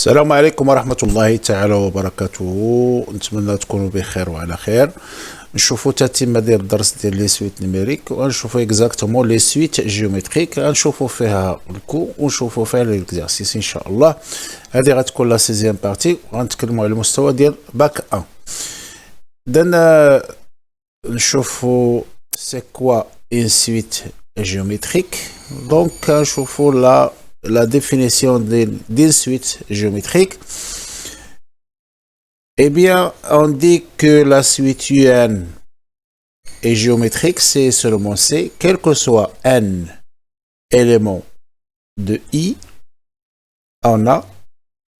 السلام عليكم ورحمة الله تعالى وبركاته. نتمنى تكونوا بخير وعلى خير. نشوفوا التتمة ديال الدرس ديال لي سويت نيميريك وغنشوفوا اكزاكتومون لي سويت جيومتريك، غنشوفوا فيها الكو ونشوفوا فيها ليكزارسيس ان شاء الله. هذه غتكون لا سيزيام بارتي وغنتكلموا على المستوى ديال باك 1. اذا نشوفوا سي كوا une suite géométrique. Donc, je fais la définition d'une suite géométrique. Eh bien, on dit que la suite UN est géométrique, c'est seulement C, quel que soit n éléments de I, on a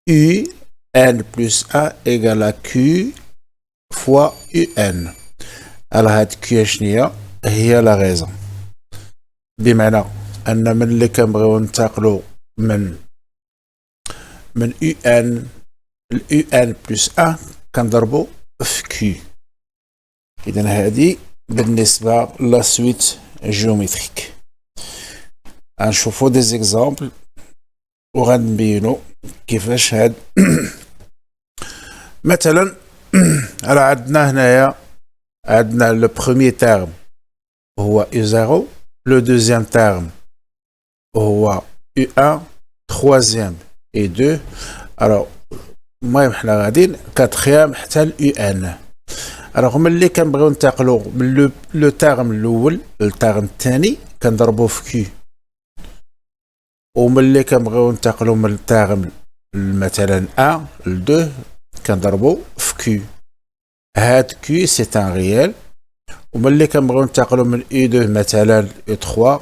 U n plus 1 égale à Q fois UN. Alors, Q هي لا غيزون، بمعنى ان من اللي كنبغيو ننتقلوا من يو ان اليو ان بلس 1 كنضربوا في كيو. اذا هذه بالنسبه لا سويت جيومتريك. غنشوفوا دي زيكزامبل وغنبينوا كيفاش هاد مثلا راه عندنا هنايا عندنا لو بروميير تيرم هو U0, le deuxième terme هو U1, troisième et 2. Alors المهم حنا غاديين quatrième حتى ل UN. alors ملي كنبغيو ننتقلوا من لو تيرم الاول للتيرم الثاني كنضربوا في Q، وملي كنبغيو ننتقلوا من التيرم مثلا 1 ل 2 كنضربوا في Q. هاد Q c'est un réel. وملي كنبغيو ننتقلوا من U2 مثلا U3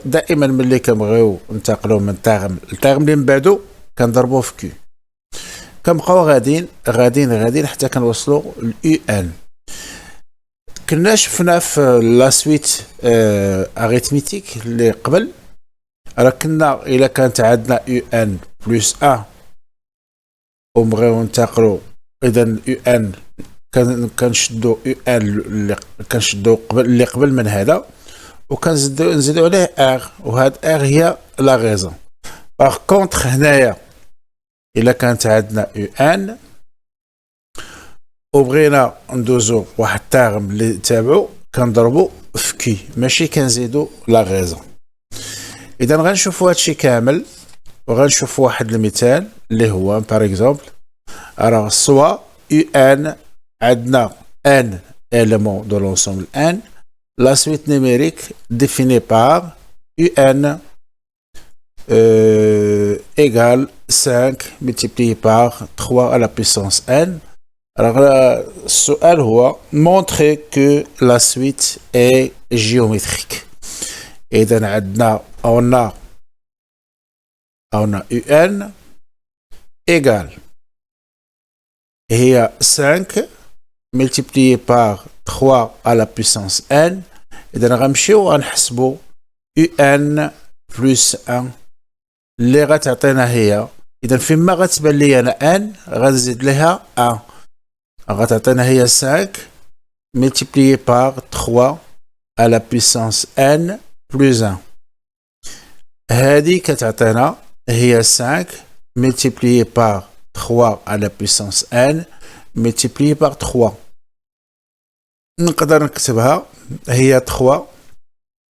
دائما ملي كنبغيو ننتقلوا من تيرم للتيرم اللي من بعدو كنضربوه في كيو. كنبقاو غاديين حتى كنوصلوا ل UN. كنا شفنا في لا سويت اريتميتيك اللي قبل، راه كنا الا كانت عندنا UN بلس 1 وبغيو ننتقلوا، اذا UN كنشدوا UN اللي كنشدوا اللي قبل من هذا وكنزيدوا عليه ار، وهاد ار هي لا غيزون. باغ كونطخ هنايا الا كانت عندنا UN وبغينا ندوزو واحد التيرم اللي تابعو كنضربو في كي، ماشي كنزيدو لا غيزون. اذا غنشوفوا هادشي كامل وغنشوفوا واحد المثال اللي هو باغ اكزومبل راه سوا UN عندنا n éléments de l'ensemble n, la suite numérique définie par un égale 5 multiplié par 3 à la puissance n. Alors, السؤال هو montrer que la suite est géométrique. إذا عندنا on a un égale هي 5 multiplié par 3 à la puissance n. إذا غنمشيو غنحسبوا UN plus 1 اللي غتعطينا هي، إذا فيما غتبان لي أنا n غنزيد لها 1 غتعطينا هي 5 multiplié par 3 à la puissance n plus 1. هذه كتعطينا هي 5 multiplié par 3 à la puissance n multiplié par 3. نقدر نكتبها هي 3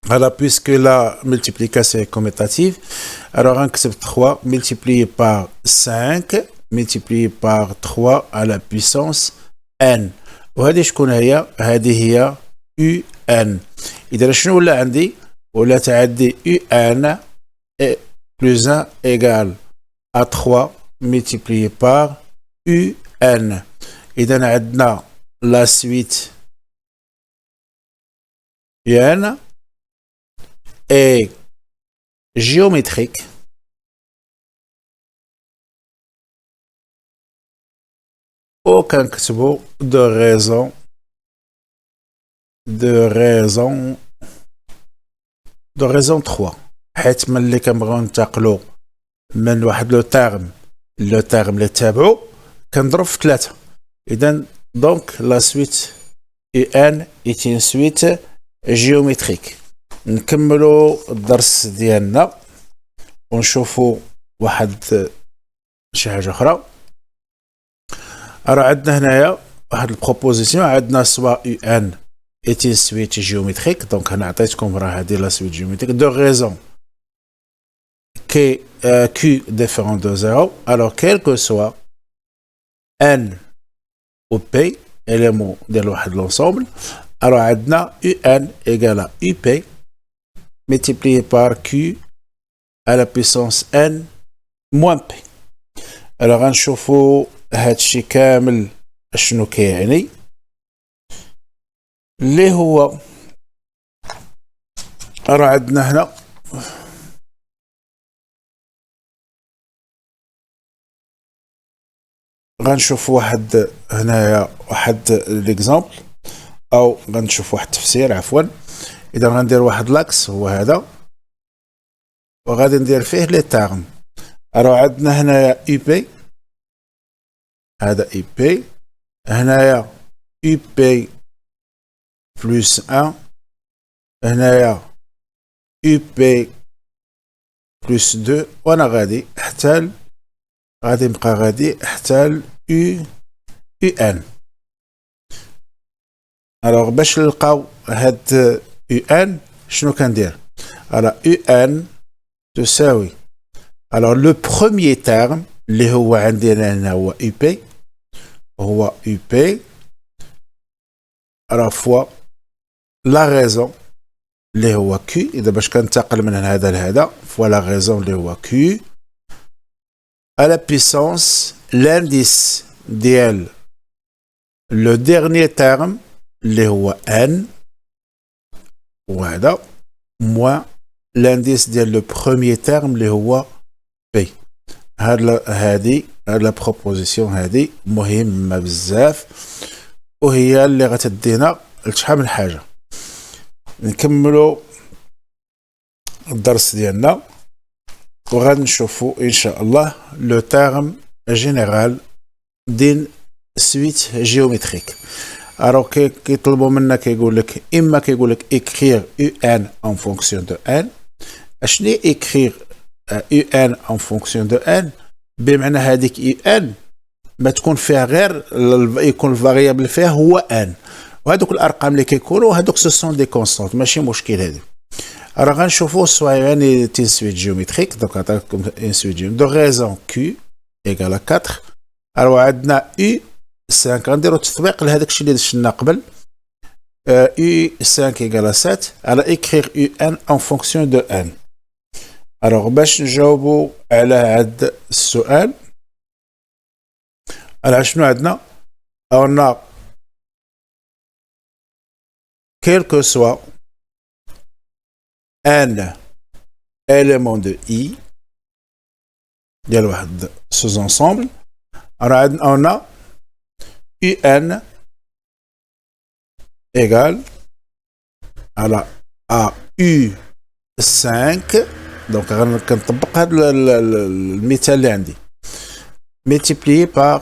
alors puisque la multiplication est commutative, alors غنكتب 3 multiplié par 5 multiplié par 3 à la puissance n. وهذه شكون هي؟ هذه هي UN. إذا شنو ولا عندي؟ ولات عندي UN plus 1 égale à 3 multiplié par UN. إذا عندنا la suite UN est géométrique وكنكتبو de raison 3 حيت ملي كنبغيو ننتقلو من واحد لو تيرم اللي تابعو كنضرب في 3. إذا donc la suite UN est une suite géométrique. نكملوا الدرس ديالنا ونشوفوا واحد شي حاجة أخرى. راه عندنا هنايا واحد البروبوزيسيون، عندنا سوا يو ان est une suite géométrique. Donc هنا عطيتكم راه هادي لا suite géométrique de raison que q différent de 0. Alors quel que soit n ou p élément ديال واحد l'ensemble, alors عندنا un égale à up multiplié par q à la puissance n moins p. alors غنشوفوا هادشي كامل شنو كيعني، اللي هو راه عندنا هنا غنشوف واحد هنايا واحد ليكزامبل، او غنشوف واحد التفسير عفوا. اذا غندير واحد لاكس هو هذا، وغادي ندير فيه لي تيرم. راه عندنا هنايا اي بي، هذا اي بي، هنايا اي بي بلس 1، هنايا اي بي بلس 2، وانا غادي نبقى غادي حتى يو ان. الوغ باش نلقاو هاد يو ان شنو كندير؟ الوغ يو ان تساوي الوغ لو بروميير تيرم اللي هو عندنا هنا هو يو بي، هو يو بي راه فوا لا غيزون اللي هو كيو. اذا باش كنتقل من هذا لهذا فوا لا غيزون اللي هو كيو à la puissance l'indice ديال le dernier terme اللي هو n، وهذا moins l'indice ديال le premier terme اللي هو p. هذه لا بروبوزيسيون هذه مهمة بزاف، وهي اللي غتدينا لشحال من حاجة. نكملوا الدرس ديالنا وغادي نشوفوا ان شاء الله لو تيرم جينيرال دين سويت جيومتريك. الو كيطلبوا منا كيقول لك اما كيقول لك écrire un en fonction de n. اشني écrire un en fonction de n؟ بمعنى هذيك un ما تكون فيها غير يكون الفاريابل فيها هو n، وهذوك الارقام اللي كيكونوا هذوك سو سون دي كونستانت، ماشي مشكل هذه. راه غنشوفوا سوا يعني تين سويت جيومتريك. دونك عطاكم ان سويت جيومتريك دو غيزون كيو ايكال 4. راه عندنا يو 5، غنديروا تطبيق لهذاك الشيء اللي شفنا قبل. يو 5 ايكال 7 على اكريغ يو ان اون فونكسيون دو ان. الوغ باش نجاوبوا على هذا السؤال، على شنو عندنا؟ اون كيلكو سوا ان élément de I ديال واحد sous ensemble. راه عندنا UN égale à U5. دونك كنطبق هذا المثال اللي عندي multiplié par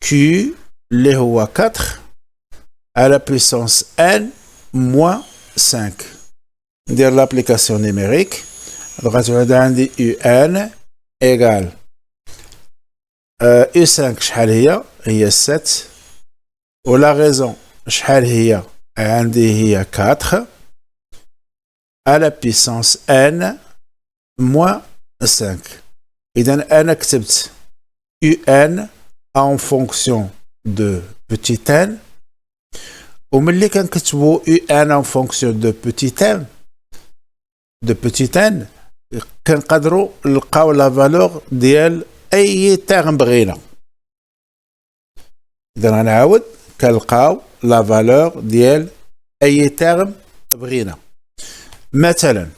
Q اللي هو 4 à la puissance n moins 5. ندير l'application numérique. غتولد عندي UN égale U5 شحال هي 7، ولا غيزون شحال هي عندي هي 4 à la puissance n moins 5. إذا أنا كتبت UN en fonction de petit n، وملي كنكتبوا UN en fonction de petit n كنقدروا نلقاو لا فالور ديال اي تيرم بغينا. اذا غنعاود كنلقاو لا فالور ديال اي تيرم بغينا. مثلا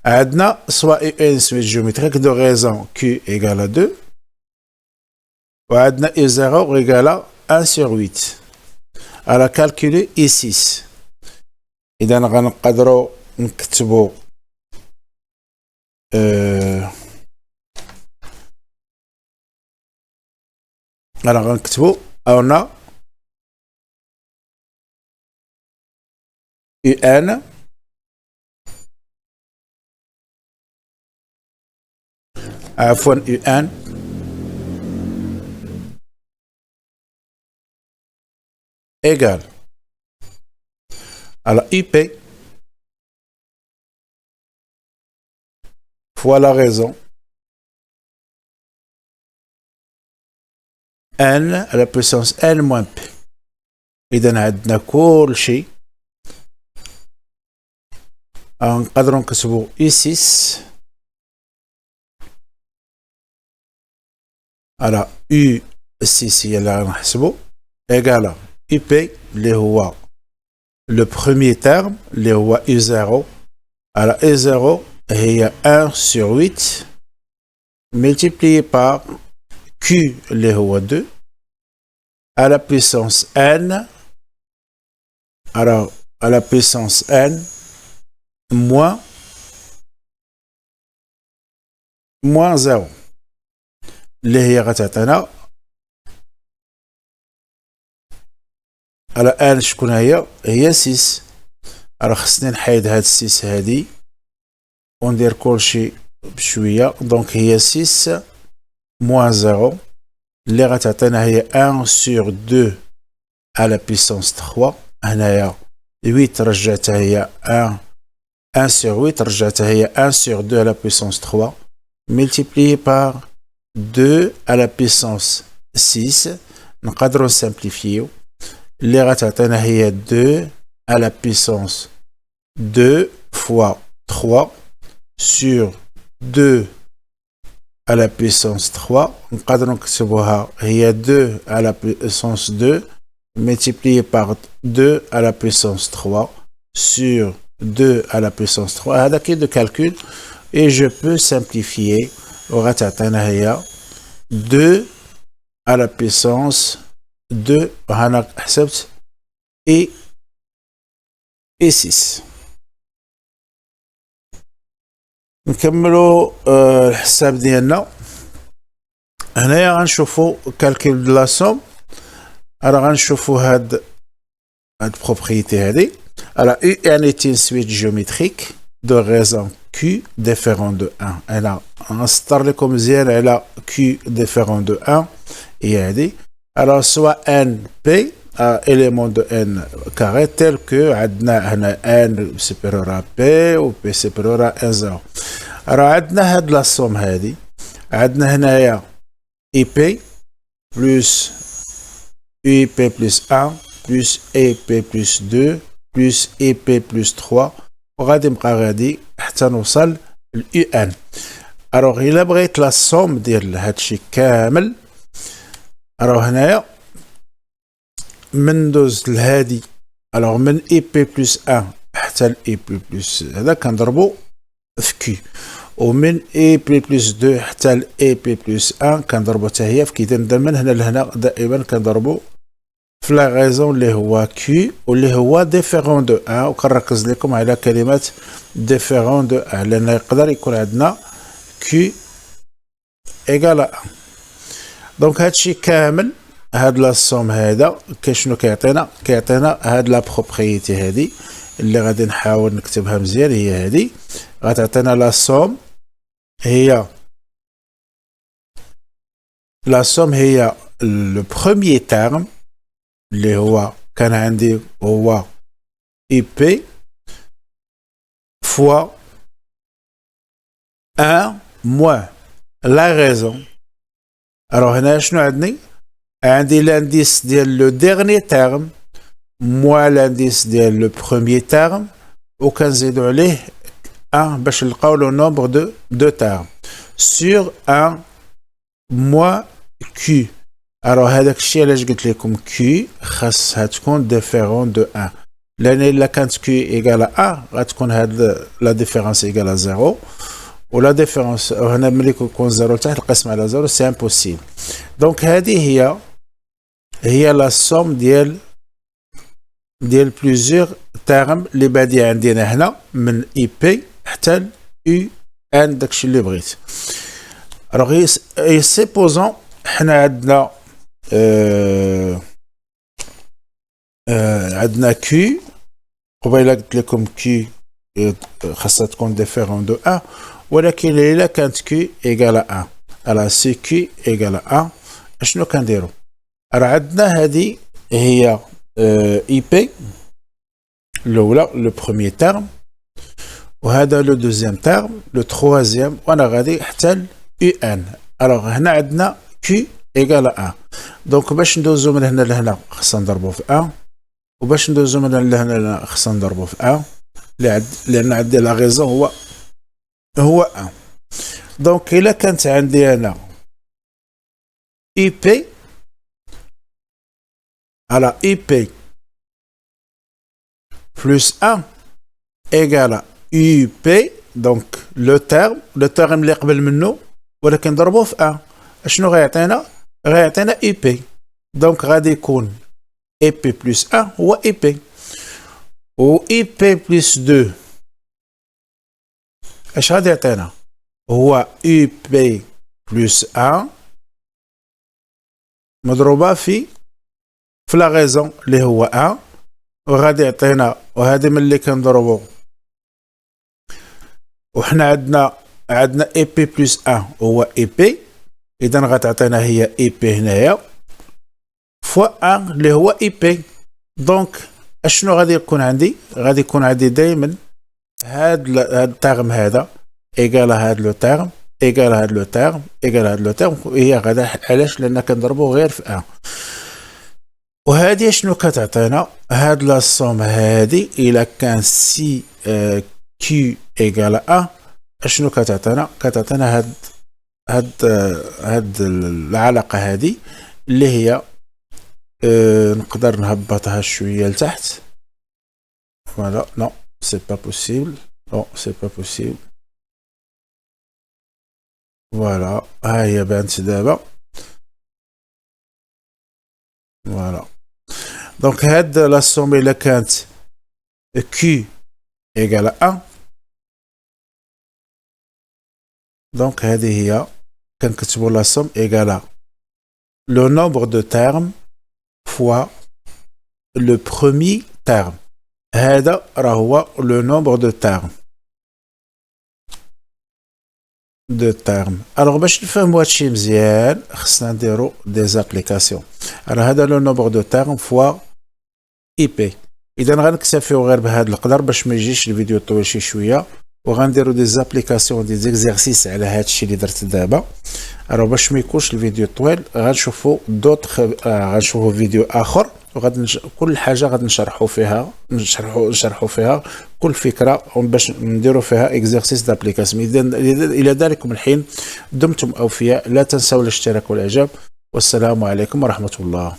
عندنا سوا ان سويت جيومتريك دو غيزون كيو ايكال 2، وعندنا اي 0 ايكال 1 sur 8 على كالكولي اي 6. اذا غنقدروا نكتبوا انا غنكتبوا اونا UN عفوا UN égale à la IP fois la raison n à la puissance n moins p. إذا عندنا كل شيء نقدروا نكتبوا I6 على U6 هي اللي غنحسبوا égal IP اللي هو le premier terme اللي هو U0 على U0 هي 1 sur 8 multiplié par Q اللي هو 2 à la puissance n alors à la puissance n moins 0 اللي هي غتعطينا على n شكون هي 6. راه خصني نحيد هاد 6 هادي وندير كلشي بشويه. دونك هي 6 moins 0 اللي غتعطينا هي 1 sur 2 à la puissance 3. هنايا 8 رجعتها هي 1 sur 8 رجعتها هي 1 sur 2 à la puissance 3 multiplié par 2 à la puissance 6. نقدروا نسامبليفيو اللي غتعطينا هي 2 à la puissance 2 fois 3 sur 2 à la puissance 3. نقدروا نكتبوها هي 2 à la puissance 2 multiplié par 2 à la puissance 3 sur 2 à la puissance 3. هذا كي de calcul et je peux simplifier وغتعطينا هي 2 à la puissance 2 هنا حسبت et 6. نكملوا الحساب ديالنا. هنايا غنشوفوا calcul de la somme. راه غنشوفوا هاد propriété هادي. Alors U est une suite géométrique de raisons Q différent de 1. Elle نسطر لكم مزيان على Q différent de 1 هي هادي. Alors soit NP élément de n carré tel que عندنا هنا n supérieur à p و p supérieur à 1 0. راه عندنا هاد لا سوم هادي عندنا هنايا IP plus UP plus 1 plus EP plus 2 plus EP plus 3 وغادي نبقى غادي حتى نوصل ل UN. الوغ إلا بغيت لا سوم ديال هادشي كامل راه هنايا من دوز لهادي. الوغ من EP plus 1 حتى ل EP plus هذا كنضربو في Q ومن EP plus 2 حتى ل EP plus 1 كنضربو حتى هي في Q. إذا من هنا لهنا دائما كنضربو في لا غيزون اللي هو Q واللي هو ديفيرون دو 1. وكنركز لكم على كلمة ديفيرون دو 1 لأن يقدر يكون عندنا Q إيكال 1. دونك هادشي كامل هاد لا سوم هذا شنو كيعطينا هاد لا بروبريتي هادي اللي غادي نحاول نكتبها مزيان. هي هادي غتعطينا لا سوم هي لو بروميير تيرم اللي هو كان عندي هو IP fois 1 moins la raison. alors هنا شنو عندي l'indice ديال لو dernier terme moins l'indice ديال لو premier terme وكنزيدو عليه 1 باش نلقاو لو nombre de deux termes sur 1 moins Q. alors هذاك الشيء علاش قلت لكم Q خاصها تكون ديفيرون دو 1 لان الا كانت Q ايكال 1 غتكون هاد لا ديفيرونس ايكال 0 ولا ديفيرونس هنا ملي يكون 0 تحت القسم على 0 سي امبوسيبل. دونك هذه هي لا سوم ديال بليزيور تيرم اللي بادي عندنا هنا من اي بي حتى ل يو ان داكشي اللي بغيت. الوغ سيبوزون حنا عندنا عندنا كي قبيله قلت لكم كي خاصها تكون ديفيرون دو 1 ولكن إلا كانت كي إيكال 1 على سي كي إيكال 1 اشنو كنديرو؟ راه عندنا هذه هي اي بي الاولى لو بروميير تيرم، وهذا لو دوزيام تيرم، لو تروازيام، وانا غادي حتى ل يو ان. الوغ هنا عندنا كي ايكال 1. دونك باش ندوزو من هنا لهنا خصنا نضربو في 1، وباش ندوزو من هنا لهنا خصنا نضربو في 1 لان عندي لا غيزون هو 1. دونك الا كانت عندي انا اي بي على اي بي بلس 1 égale UP. donc le terme اللي قبل منه ولكن نضربوه في 1 اشنو غيعطينا؟ غيعطينا IP. donc غادي يكون IP plus 1 هو IP، و IP plus 2 اش غادي يعطينا؟ هو UP plus 1 مضروبة في لا غيزون اللي هو 1، وغادي يعطينا، وهذه ملي كنضربو وحنا عندنا اي بي بلس 1 هو اي بي، اذا غتعطينا هي اي بي هنايا فوا 1 اللي هو اي بي. دونك اشنو غادي يكون عندي؟ غادي يكون عندي دائما هاد الترم هذا ايكال هاد لو ترم ايكال هاد لو ترم ايكال هاد لو ترم، هي غادا علاش؟ لان كنضربو غير في 1. وهذه شنو كتعطينا؟ هاد لا سوم هادي الا كان سي كيو ايكال 1 اشنو كتعطينا؟ كتعطينا هاد العلاقه هادي اللي هي نقدر نهبطها شويه لتحت. فوالا نو سي با بوسيبل، نو سي با بوسيبل. فوالا ها هي بانت دابا. فوالا دونك هاد لا سوم الا كانت كي ايكال 1 دونك هذه هي كنكتبو لا سوم ايكال لو نومبر دو تيرم فوا لو بروميير تيرم. هذا راه هو لو نومبر دو تيرم الوغ باش نفهمو هادشي مزيان خصنا نديرو دي زابليكاسيون. راه هذا لو نومبر دو تيرم فوا اي بي. اذا غنكتفيو غير بهذا القدر باش ما يجيش الفيديو طويل شي شويه، وغنديرو دي زابليكاسيون دي زيكزارسيس على هادشي اللي درت دابا. راه باش ما يكونش الفيديو طويل غنشوفو غنشوفو فيديو اخر، وغادي كل حاجه غادي نشرحو فيها كل فكره باش نديرو فيها اكزرسيس دابليكاسيون. اذا الى ذلكم الحين دمتم اوفياء، لا تنسوا الاشتراك والاعجاب، والسلام عليكم ورحمه الله.